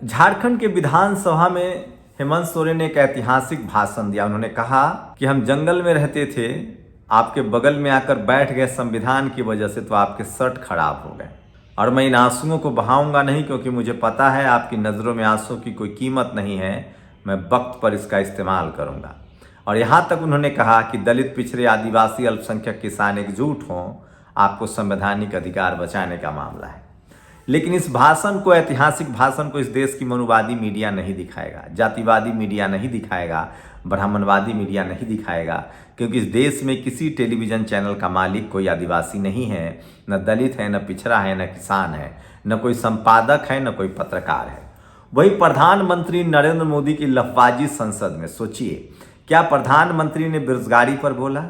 झारखंड के विधानसभा में हेमंत सोरेन ने एक ऐतिहासिक भाषण दिया। उन्होंने कहा कि हम जंगल में रहते थे, आपके बगल में आकर बैठ गए संविधान की वजह से, तो आपके शर्ट खराब हो गए। और मैं इन आंसुओं को बहाऊंगा नहीं, क्योंकि मुझे पता है आपकी नज़रों में आंसुओं की कोई कीमत नहीं है। मैं वक्त पर इसका इस्तेमाल करूंगा। और यहाँ तक उन्होंने कहा कि दलित, पिछड़े, आदिवासी, अल्पसंख्यक, किसान एकजुट हों, आपको संवैधानिक अधिकार बचाने का मामला है। लेकिन इस भाषण को, ऐतिहासिक भाषण को, इस देश की मनुवादी मीडिया नहीं दिखाएगा, जातिवादी मीडिया नहीं दिखाएगा, ब्राह्मणवादी मीडिया नहीं दिखाएगा, क्योंकि इस देश में किसी टेलीविज़न चैनल का मालिक कोई आदिवासी नहीं है, न दलित है, न पिछड़ा है, न किसान है, न कोई संपादक है, न कोई पत्रकार है। वही प्रधानमंत्री नरेंद्र मोदी की लफबाजी संसद में, सोचिए, क्या प्रधानमंत्री ने बेरोजगारी पर बोला?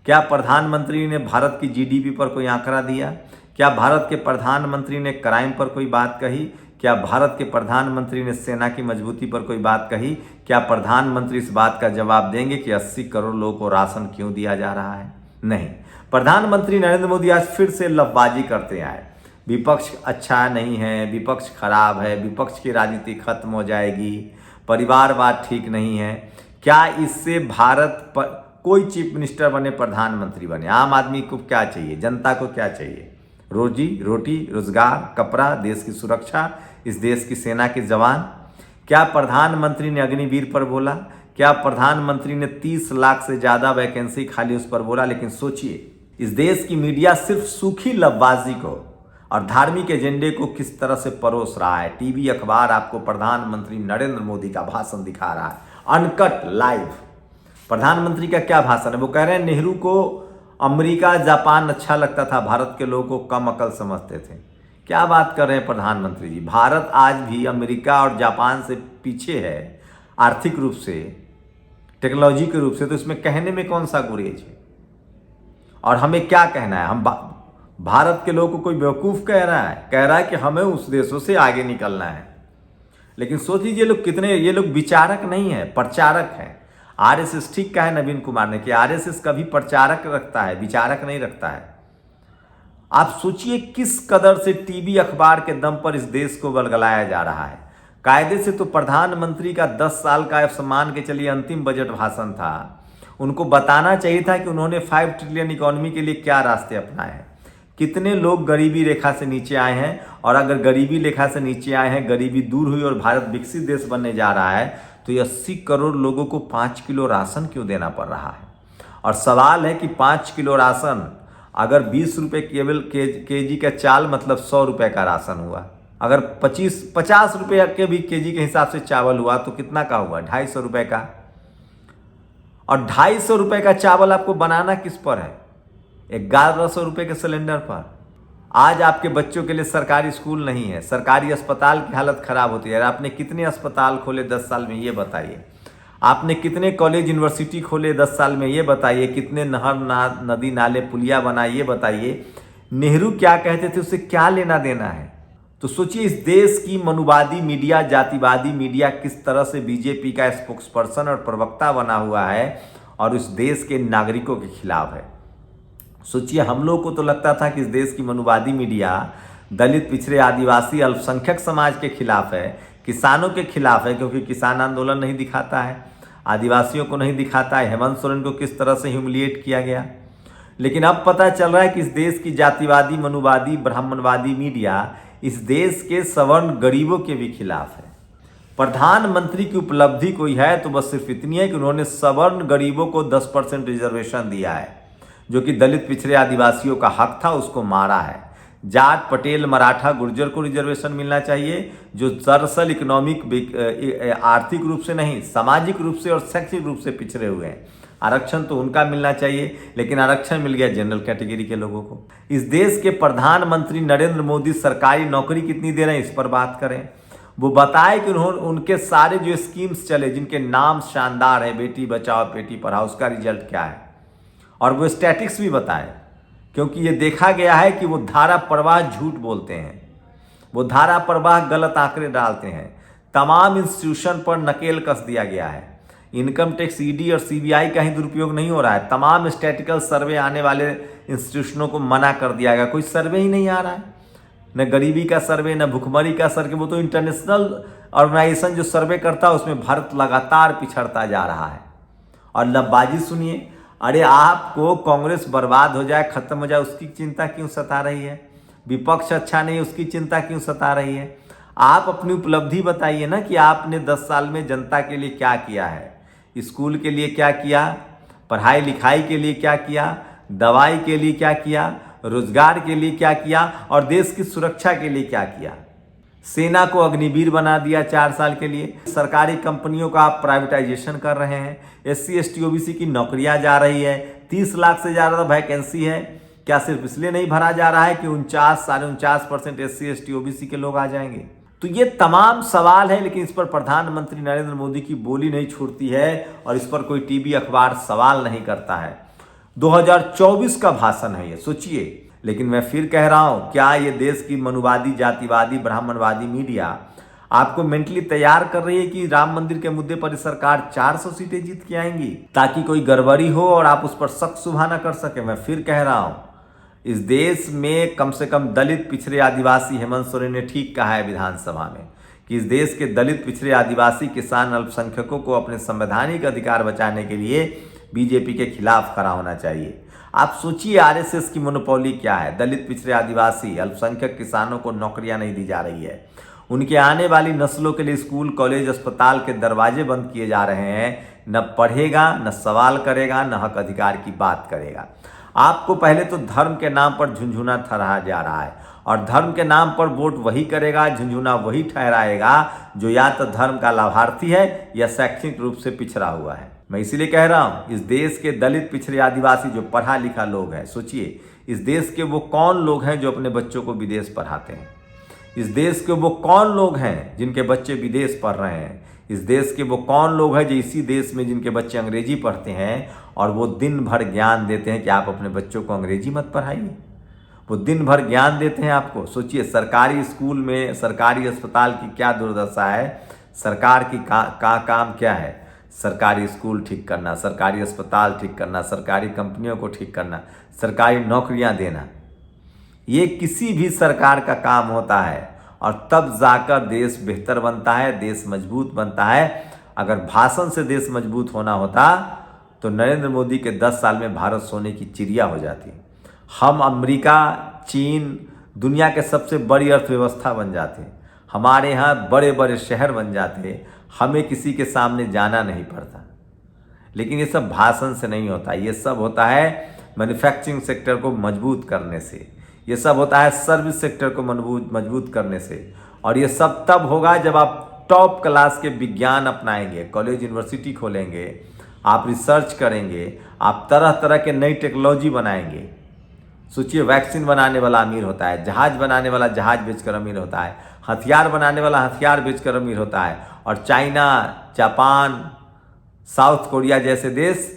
क्या प्रधानमंत्री ने भारत की जीडीपी पर कोई आंकड़ा दिया? क्या भारत के प्रधानमंत्री ने क्राइम पर कोई बात कही? क्या भारत के प्रधानमंत्री ने सेना की मजबूती पर कोई बात कही? क्या प्रधानमंत्री इस बात का जवाब देंगे कि 80 करोड़ लोगों को राशन क्यों दिया जा रहा है? नहीं। प्रधानमंत्री नरेंद्र मोदी आज फिर से लफबाजी करते आए। विपक्ष अच्छा नहीं है, विपक्ष खराब है, विपक्ष की राजनीति खत्म हो जाएगी, परिवारवाद ठीक नहीं है। क्या इससे भारत पर कोई चीफ मिनिस्टर बने, प्रधानमंत्री बने, आम आदमी को क्या चाहिए, जनता को क्या चाहिए? रोजी रोटी, रोजगार, कपड़ा, देश की सुरक्षा, इस देश की सेना के जवान। क्या प्रधानमंत्री ने अग्निवीर पर बोला? क्या प्रधानमंत्री ने 30 लाख से ज़्यादा वैकेंसी खाली उस पर बोला? लेकिन सोचिए, इस देश की मीडिया सिर्फ सूखी लफबाजी को और धार्मिक एजेंडे को किस तरह से परोस रहा है। टीवी, अखबार आपको प्रधानमंत्री नरेंद्र मोदी का भाषण दिखा रहा है, अनकट, लाइव। प्रधानमंत्री का क्या भाषण है? वो कह रहे हैं नेहरू को अमेरिका, जापान अच्छा लगता था, भारत के लोगों को कम अकल समझते थे। क्या बात कर रहे हैं प्रधानमंत्री जी? भारत आज भी अमेरिका और जापान से पीछे है आर्थिक रूप से, टेक्नोलॉजी के रूप से, तो इसमें कहने में कौन सा गुरेज है? और हमें क्या कहना है? हम भारत के लोगों को कोई बेवकूफ़ कह रहा है कि हमें उस देशों से आगे निकलना है। लेकिन सोच लीजिए लोग कितने, ये लोग विचारक नहीं है, प्रचारक हैं। आरएसएस ठीक कहा है नवीन कुमार ने कि आरएसएस कभी प्रचारक रखता है, विचारक नहीं रखता है। आप सोचिए किस कदर से टीवी, अखबार के दम पर इस देश को गलगलाया जा रहा है। कायदे से तो प्रधानमंत्री का 10 साल का सम्मान के चलिए अंतिम बजट भाषण था, उनको बताना चाहिए था कि उन्होंने 5 ट्रिलियन इकोनॉमी के लिए क्या रास्ते अपनाए हैं, कितने लोग गरीबी रेखा से नीचे आए हैं, और अगर गरीबी रेखा से नीचे आए हैं, गरीबी दूर हुई और भारत विकसित देश बनने जा रहा है, तो 80 करोड़ लोगों को 5 किलो राशन क्यों देना पड़ रहा है? और सवाल है कि 5 किलो राशन, अगर 20 रुपये केवल केजी का चाल, मतलब 100 रुपये का राशन हुआ। अगर 50 रुपये के भी केजी के हिसाब से चावल हुआ तो कितना का हुआ? 250 रुपये का। और 250 रुपये का चावल आपको बनाना किस पर है? 1100 रुपये के सिलेंडर पर। आज आपके बच्चों के लिए सरकारी स्कूल नहीं है, सरकारी अस्पताल की हालत खराब होती है। आपने कितने अस्पताल खोले 10 साल में, ये बताइए। आपने कितने कॉलेज, यूनिवर्सिटी खोले 10 साल में, ये बताइए। कितने नहर, नदी, नाले, पुलिया बनाए, ये बताइए। नेहरू क्या कहते थे, उससे क्या लेना देना है? तो सोचिए इस देश की मनुवादी मीडिया, जातिवादी मीडिया किस तरह से बीजेपी का स्पोक्स पर्सन और प्रवक्ता बना हुआ है और इस देश के नागरिकों के खिलाफ है। सोचिए, हम लोग को तो लगता था कि इस देश की मनुवादी मीडिया दलित, पिछड़े, आदिवासी, अल्पसंख्यक समाज के खिलाफ है, किसानों के खिलाफ है, क्योंकि किसान आंदोलन नहीं दिखाता है, आदिवासियों को नहीं दिखाता है, हेमंत सोरेन को किस तरह से ह्यूमिलिएट किया गया। लेकिन अब पता चल रहा है कि इस देश की जातिवादी, मनुवादी, ब्राह्मणवादी मीडिया इस देश के सवर्ण गरीबों के भी खिलाफ है। प्रधानमंत्री की उपलब्धि कोई है तो बस सिर्फ इतनी है कि उन्होंने सवर्ण गरीबों को 10% रिजर्वेशन दिया है, जो कि दलित, पिछड़े, आदिवासियों का हक था, उसको मारा है। जाट, पटेल, मराठा, गुर्जर को रिजर्वेशन मिलना चाहिए, जो दरअसल आर्थिक रूप से नहीं, सामाजिक रूप से और शैक्षिक रूप से पिछड़े हुए हैं। आरक्षण तो उनका मिलना चाहिए, लेकिन आरक्षण मिल गया जनरल कैटेगरी के लोगों को। इस देश के प्रधानमंत्री नरेंद्र मोदी सरकारी नौकरी कितनी दे रहे हैं, इस पर बात करें। वो बताए कि उनके सारे जो स्कीम्स चले, जिनके नाम शानदार है, बेटी बचाओ, बेटी पढ़ाओ, उसका रिजल्ट क्या है, और वो स्टैटिक्स भी बताए। क्योंकि ये देखा गया है कि वो धारा प्रवाह झूठ बोलते हैं, वो धारा प्रवाह गलत आंकड़े डालते हैं। तमाम इंस्टीट्यूशन पर नकेल कस दिया गया है। इनकम टैक्स, ईडी और सीबीआई का ही दुरुपयोग नहीं हो रहा है, तमाम स्टैटिकल सर्वे आने वाले इंस्टीट्यूशनों को मना कर दिया गया। कोई सर्वे ही नहीं आ रहा है, न गरीबी का सर्वे, न भुखमरी का सर्वे। वो तो इंटरनेशनल ऑर्गेनाइजेशन जो सर्वे करता है उसमें भारत लगातार पिछड़ता जा रहा है। और लब्बाजी सुनिए, अरे आपको कांग्रेस बर्बाद हो जाए, खत्म हो जाए, उसकी चिंता क्यों सता रही है? विपक्ष अच्छा नहीं, उसकी चिंता क्यों सता रही है? आप अपनी उपलब्धि बताइए ना कि आपने 10 साल में जनता के लिए क्या किया है। स्कूल के लिए क्या किया, पढ़ाई लिखाई के लिए क्या किया, दवाई के लिए क्या किया, रोजगार के लिए क्या किया और देश की सुरक्षा के लिए क्या किया। सेना को अग्निवीर बना दिया 4 साल के लिए। सरकारी कंपनियों का आप प्राइवेटाइजेशन कर रहे हैं। SC ST OBC की नौकरियां जा रही है, 30 लाख से ज़्यादा वैकेंसी है। क्या सिर्फ इसलिए नहीं भरा जा रहा है कि 49-49% SC ST OBC के लोग आ जाएंगे? तो ये तमाम सवाल है, लेकिन इस पर प्रधानमंत्री नरेंद्र मोदी की बोली नहीं छूटती है और इस पर कोई टीवी अखबार सवाल नहीं करता है। 2024 का भाषण है ये, सोचिए। लेकिन मैं फिर कह रहा हूं, क्या ये देश की मनुवादी, जातिवादी, ब्राह्मणवादी मीडिया आपको मेंटली तैयार कर रही है कि राम मंदिर के मुद्दे पर सरकार 400 सीटें जीत के आएंगी ताकि कोई गड़बड़ी हो और आप उस पर शक शुबा न कर सके? मैं फिर कह रहा हूं, इस देश में कम से कम दलित, पिछड़े, आदिवासी, हेमंत सोरेन ने ठीक कहा है विधानसभा में कि इस देश के दलित, पिछड़े, आदिवासी, किसान, अल्पसंख्यकों को अपने संवैधानिक अधिकार बचाने के लिए बीजेपी के खिलाफ खड़ा होना चाहिए। आप सोचिए, RSS की मोनोपोली क्या है? दलित, पिछड़े, आदिवासी, अल्पसंख्यक किसानों को नौकरियां नहीं दी जा रही है। उनके आने वाली नस्लों के लिए स्कूल, कॉलेज, अस्पताल के दरवाजे बंद किए जा रहे हैं। न पढ़ेगा, न सवाल करेगा, न हक अधिकार की बात करेगा। आपको पहले तो धर्म के नाम पर झुंझुना ठहराया जा रहा है और धर्म के नाम पर वोट वही करेगा, झुंझुना वही ठहराएगा जो या तो धर्म का लाभार्थी है या शैक्षणिक रूप से पिछड़ा हुआ है। मैं इसीलिए कह रहा हूं, इस देश के दलित, पिछड़े, आदिवासी जो पढ़ा लिखा लोग हैं, सोचिए इस देश के वो कौन लोग हैं जो अपने बच्चों को विदेश पढ़ाते हैं? इस देश के वो कौन लोग हैं जिनके बच्चे विदेश पढ़ रहे हैं? इस देश के वो कौन लोग हैं जो इसी देश में जिनके बच्चे अंग्रेजी पढ़ते हैं और वो दिन भर ज्ञान देते हैं कि आप अपने बच्चों को अंग्रेजी मत पढ़ाइए? वो दिन भर ज्ञान देते हैं आपको। सोचिए, सरकारी स्कूल में, सरकारी अस्पताल की क्या दुर्दशा है। सरकार की काम क्या है? सरकारी स्कूल ठीक करना, सरकारी अस्पताल ठीक करना, सरकारी कंपनियों को ठीक करना, सरकारी नौकरियां देना। ये किसी भी सरकार का काम होता है और तब जाकर देश बेहतर बनता है, देश मजबूत बनता है। अगर भाषण से देश मजबूत होना होता तो नरेंद्र मोदी के 10 साल में भारत सोने की चिड़िया हो जाती। हम अमेरिका, चीन, दुनिया के सबसे बड़ी अर्थव्यवस्था बन जाते। हमारे यहाँ बड़े बड़े शहर बन जाते, हमें किसी के सामने जाना नहीं पड़ता। लेकिन ये सब भाषण से नहीं होता, ये सब होता है मैन्युफैक्चरिंग सेक्टर को मजबूत करने से, ये सब होता है सर्विस सेक्टर को मजबूत करने से। और ये सब तब होगा जब आप टॉप क्लास के विज्ञान अपनाएंगे, कॉलेज यूनिवर्सिटी खोलेंगे, आप रिसर्च करेंगे, आप तरह तरह के नई टेक्नोलॉजी बनाएंगे। सोचिए, वैक्सीन बनाने वाला अमीर होता है, जहाज बनाने वाला जहाज बेचकर अमीर होता है, हथियार बनाने वाला हथियार बेचकर अमीर होता है। और चाइना, जापान, साउथ कोरिया जैसे देश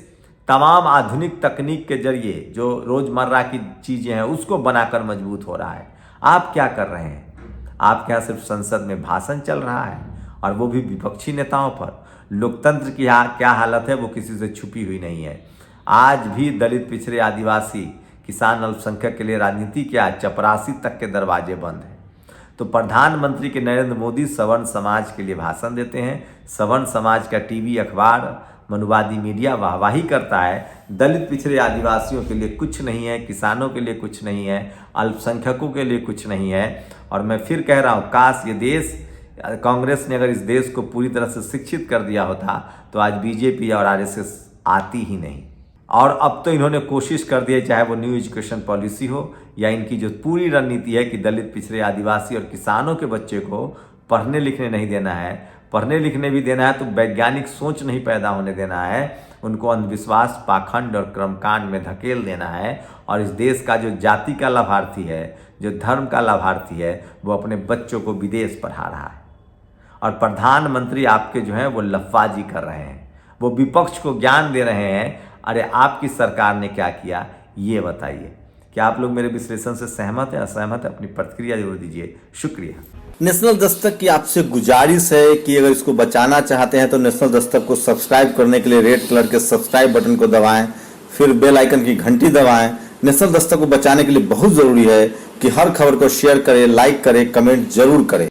तमाम आधुनिक तकनीक के जरिए जो रोजमर्रा की चीजें हैं उसको बनाकर मजबूत हो रहा है। आप क्या कर रहे हैं? आपके यहाँ सिर्फ संसद में भाषण चल रहा है और वो भी विपक्षी नेताओं पर। लोकतंत्र की क्या हालत है वो किसी से छुपी हुई नहीं है। आज भी दलित, पिछड़े, आदिवासी, किसान, अल्पसंख्यक के लिए राजनीति क्या, चपरासी तक के दरवाजे बंद हैं। तो प्रधानमंत्री के नरेंद्र मोदी सवर्ण समाज के लिए भाषण देते हैं, सवर्ण समाज का टीवी, अखबार, मनुवादी मीडिया वाहवाही करता है। दलित, पिछड़े, आदिवासियों के लिए कुछ नहीं है, किसानों के लिए कुछ नहीं है, अल्पसंख्यकों के लिए कुछ नहीं है। और मैं फिर कह रहा हूँ, काश ये देश, कांग्रेस ने अगर इस देश को पूरी तरह से शिक्षित कर दिया होता तो आज बीजेपी और RSS आती ही नहीं। और अब तो इन्होंने कोशिश कर दी है, चाहे वो न्यू एजुकेशन पॉलिसी हो या इनकी जो पूरी रणनीति है कि दलित, पिछड़े, आदिवासी और किसानों के बच्चे को पढ़ने लिखने नहीं देना है। पढ़ने लिखने भी देना है तो वैज्ञानिक सोच नहीं पैदा होने देना है, उनको अंधविश्वास, पाखंड और कर्मकांड में धकेल देना है। और इस देश का जो जाति का लाभार्थी है, जो धर्म का लाभार्थी है, वो अपने बच्चों को विदेश पढ़ा रहा है। और प्रधानमंत्री आपके जो हैं वो लफ्फाजी कर रहे हैं, वो विपक्ष को ज्ञान दे रहे हैं। अरे आपकी सरकार ने क्या किया ये बताइए। क्या आप लोग मेरे विश्लेषण से सहमत है, असहमत है? अपनी प्रतिक्रिया जरूर दीजिए। शुक्रिया। नेशनल दस्तक की आपसे गुजारिश है कि अगर इसको बचाना चाहते हैं तो नेशनल दस्तक को सब्सक्राइब करने के लिए रेड कलर के सब्सक्राइब बटन को दबाएं, फिर बेल आइकन की घंटी दबाएं। नेशनल दस्तक को बचाने के लिए बहुत जरूरी है कि हर खबर को शेयर करें, लाइक करें, कमेंट जरूर करें।